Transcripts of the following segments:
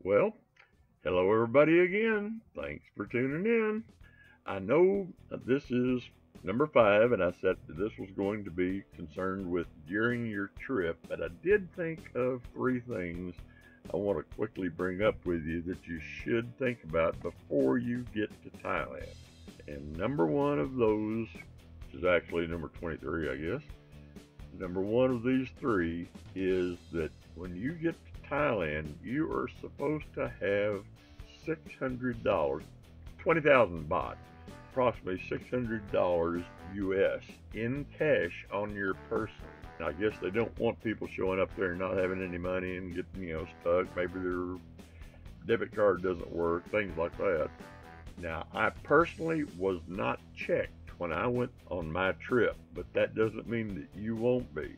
Well, hello everybody again. Thanks for tuning in. I know this is number 5, and I said that this was going to be concerned with during your trip, but I did think of 3 things I want to quickly bring up with you that you should think about before you get to Thailand. And number 1 of those, which is actually number 23, I guess, number 1 of these 3 is that when you get to Thailand, you are supposed to have $600, 20,000 baht, approximately $600 US in cash on your person. I guess they don't want people showing up there and not having any money and getting, stuck. Maybe their debit card doesn't work, things like that. Now, I personally was not checked when I went on my trip, but that doesn't mean that you won't be.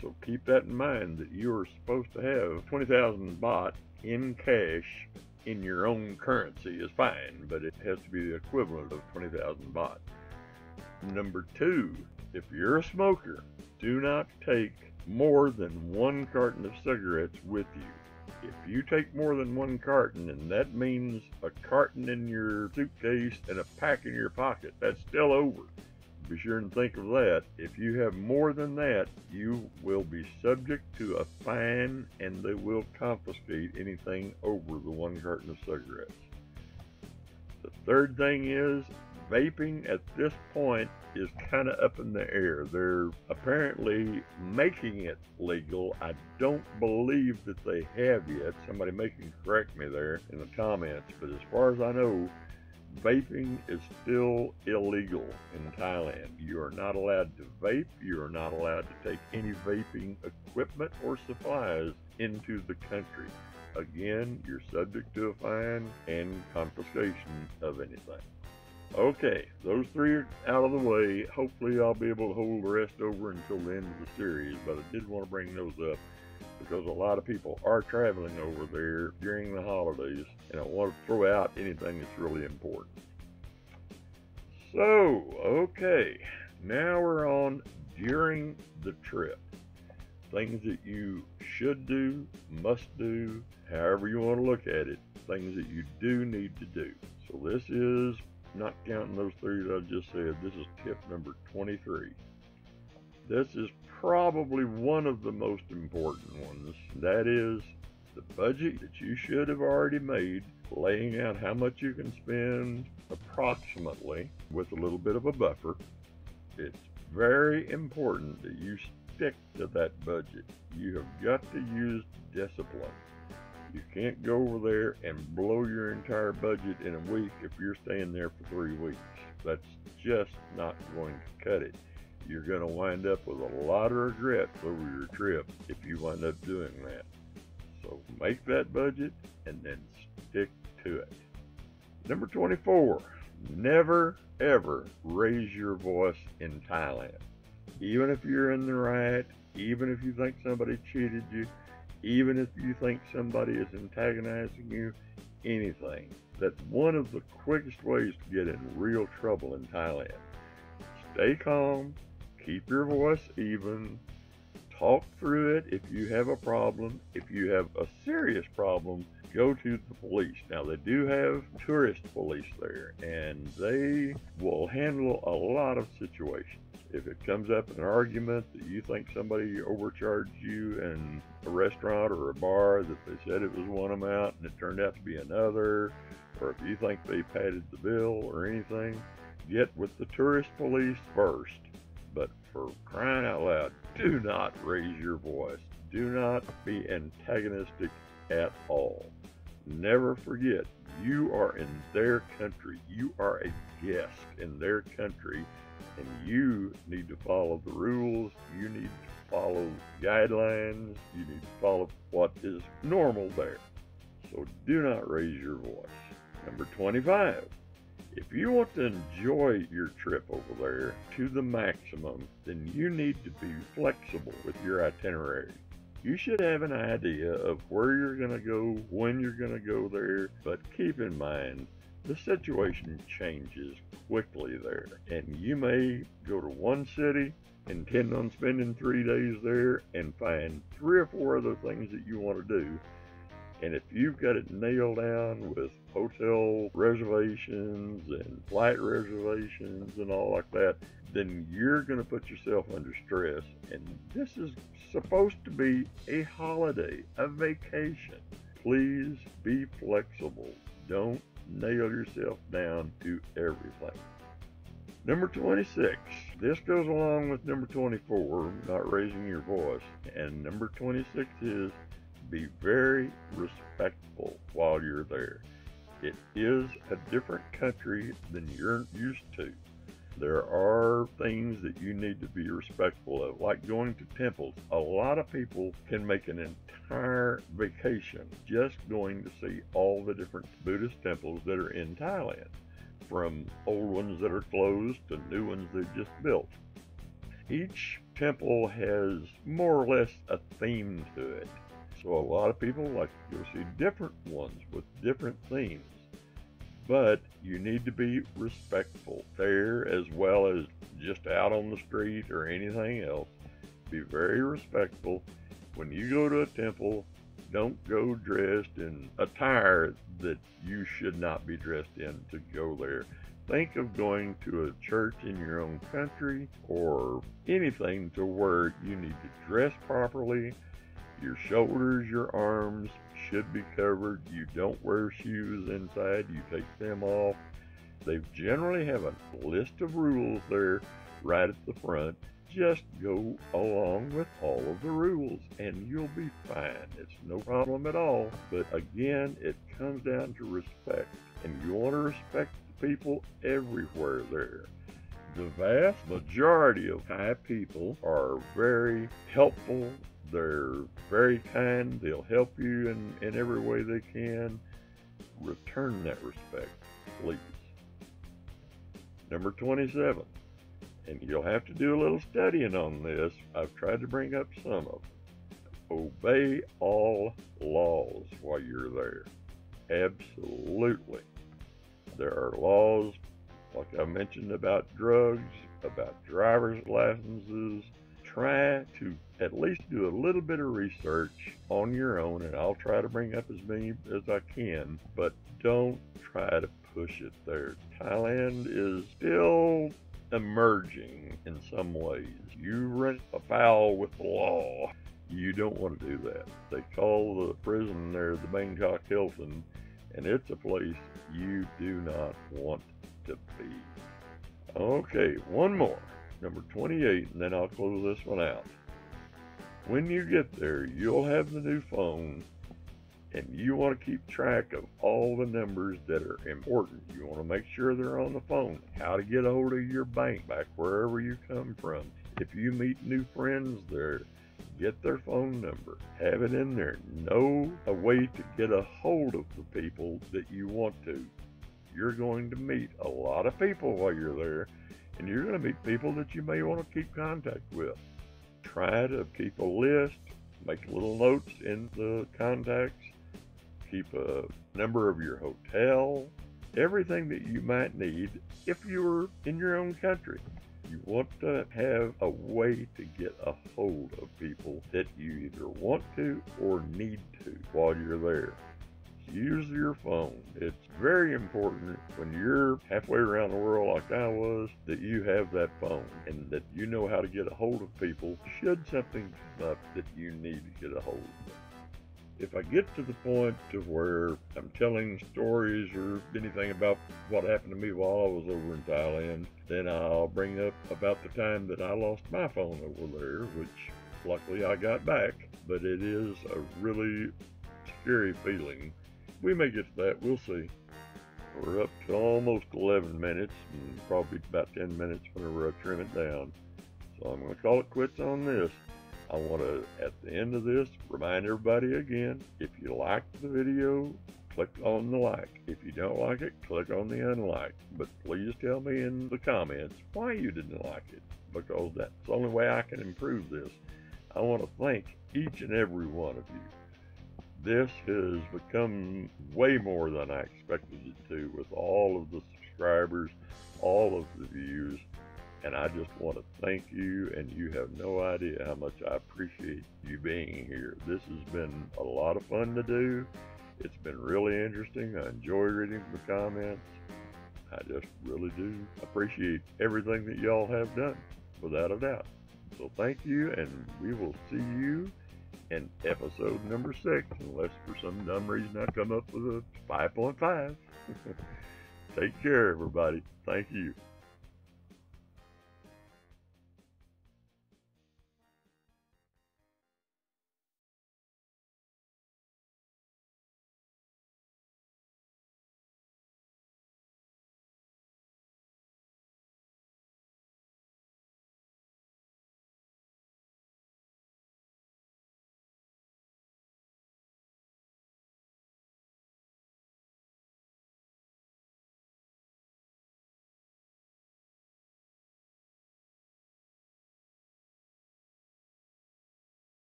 So keep that in mind, that you are supposed to have 20,000 baht in cash in your own currency is fine, but it has to be the equivalent of 20,000 baht. Number 2, if you're a smoker, do not take more than 1 carton of cigarettes with you. If you take more than 1 carton, and that means a carton in your suitcase and a pack in your pocket, that's still over. Be sure and think of that. If you have more than that, you will be subject to a fine, and they will confiscate anything over the 1 carton of cigarettes. The 3rd thing is, vaping at this point is kind of up in the air. They're apparently making it legal. I don't believe that they have yet. Somebody may can correct me there in the comments, but as far as I know, vaping is still illegal in Thailand. You are not allowed to vape. You are not allowed to take any vaping equipment or supplies into the country. Again, you're subject to a fine and confiscation of anything. Okay, those 3 are out of the way. Hopefully I'll be able to hold the rest over until the end of the series, but I did want to bring those up because a lot of people are traveling over there during the holidays, and I want to throw out anything that's really important. So, okay, now we're on during the trip. Things that you should do, must do, however you want to look at it, things that you do need to do. So this is, not counting those 3 that I just said, this is tip number 23. This is probably one of the most important ones. That is the budget that you should have already made, laying out how much you can spend approximately with a little bit of a buffer. It's very important that you stick to that budget. You have got to use discipline. You can't go over there and blow your entire budget in a week if you're staying there for 3 weeks. That's just not going to cut it. You're going to wind up with a lot of regrets over your trip if you wind up doing that. So make that budget and then stick to it. Number 24, never ever raise your voice in Thailand. Even if you're in the right, even if you think somebody cheated you, even if you think somebody is antagonizing you, anything. That's one of the quickest ways to get in real trouble in Thailand. Stay calm, keep your voice even, talk through it if you have a problem. If you have a serious problem, go to the police. Now, they do have tourist police there, and they will handle a lot of situations. If it comes up in an argument that you think somebody overcharged you in a restaurant or a bar, that they said it was one amount and it turned out to be another, or if you think they padded the bill or anything, get with the tourist police first. But for crying out loud, do not raise your voice. Do not be antagonistic at all. Never forget, you are in their country. You are a guest in their country, and you need to follow the rules. You need to follow guidelines. You need to follow what is normal there. So do not raise your voice. Number 25. If you want to enjoy your trip over there to the maximum, then you need to be flexible with your itinerary. You should have an idea of where you're going to go, when you're going to go there, but keep in mind the situation changes quickly there, and you may go to one city, intend on spending 3 days there, and find 3 or 4 other things that you want to do, And if you've got it nailed down with hotel reservations and flight reservations and all like that, then you're going to put yourself under stress. And this is supposed to be a holiday, a vacation. Please be flexible. Don't nail yourself down to everything. Number 26. This goes along with number 24, not raising your voice. And number 26 is be very respectful while you're there. It is a different country than you're used to. There are things that you need to be respectful of, like going to temples. A lot of people can make an entire vacation just going to see all the different Buddhist temples that are in Thailand, from old ones that are closed to new ones they've just built. Each temple has more or less a theme to it. So a lot of people like to go see different ones with different themes. But you need to be respectful there as well as just out on the street or anything else. Be very respectful. When you go to a temple, don't go dressed in attire that you should not be dressed in to go there. Think of going to a church in your own country or anything to where you need to dress properly. Your shoulders, your arms should be covered. You don't wear shoes inside. You take them off. They generally have a list of rules there right at the front. Just go along with all of the rules and you'll be fine. It's no problem at all. But again, it comes down to respect. And you want to respect the people everywhere there. The vast majority of Thai people are very helpful. They're very kind. They'll help you in every way they can. Return that respect, please. Number 27. And you'll have to do a little studying on this. I've tried to bring up some of them. Obey all laws while you're there. Absolutely. There are laws, like I mentioned, about drugs, about driver's licenses. Try to at least do a little bit of research on your own, and I'll try to bring up as many as I can, but don't try to push it there. Thailand is still emerging in some ways. You run afoul with the law. You don't want to do that. They call the prison there the Bangkok Hilton, and it's a place you do not want to be. Okay, one more. Number 28, and then I'll close this one out. When you get there, you'll have the new phone, and you want to keep track of all the numbers that are important. You want to make sure they're on the phone. How to get a hold of your bank back wherever you come from. If you meet new friends there, get their phone number. Have it in there. Know a way to get a hold of the people that you want to. You're going to meet a lot of people while you're there, and you're going to meet people that you may want to keep contact with. Try to keep a list, make little notes in the contacts, keep a number of your hotel, everything that you might need if you're in your own country. You want to have a way to get a hold of people that you either want to or need to while you're there. Use your phone. It's very important when you're halfway around the world like I was that you have that phone and that you know how to get a hold of people should something come up that you need to get a hold of them. If I get to the point to where I'm telling stories or anything about what happened to me while I was over in Thailand, then I'll bring up about the time that I lost my phone over there, which luckily I got back, but it is a really scary feeling. We may get to that, we'll see. We're up to almost 11 minutes and probably about 10 minutes whenever I trim it down. So I'm going to call it quits on this. I want to, at the end of this, remind everybody again, if you liked the video, click on the like. If you don't like it, click on the unlike. But please tell me in the comments why you didn't like it, because that's the only way I can improve this. I want to thank each and every one of you. This has become way more than I expected it to with all of the subscribers, all of the views, and I just want to thank you, and you have no idea how much I appreciate you being here. This has been a lot of fun to do, It's been really interesting. I enjoy reading the comments. I just really do appreciate everything that y'all have done, without a doubt. So thank you, and we will see you in episode number 6, unless for some dumb reason I come up with a 5.5. Take care, everybody. Thank you.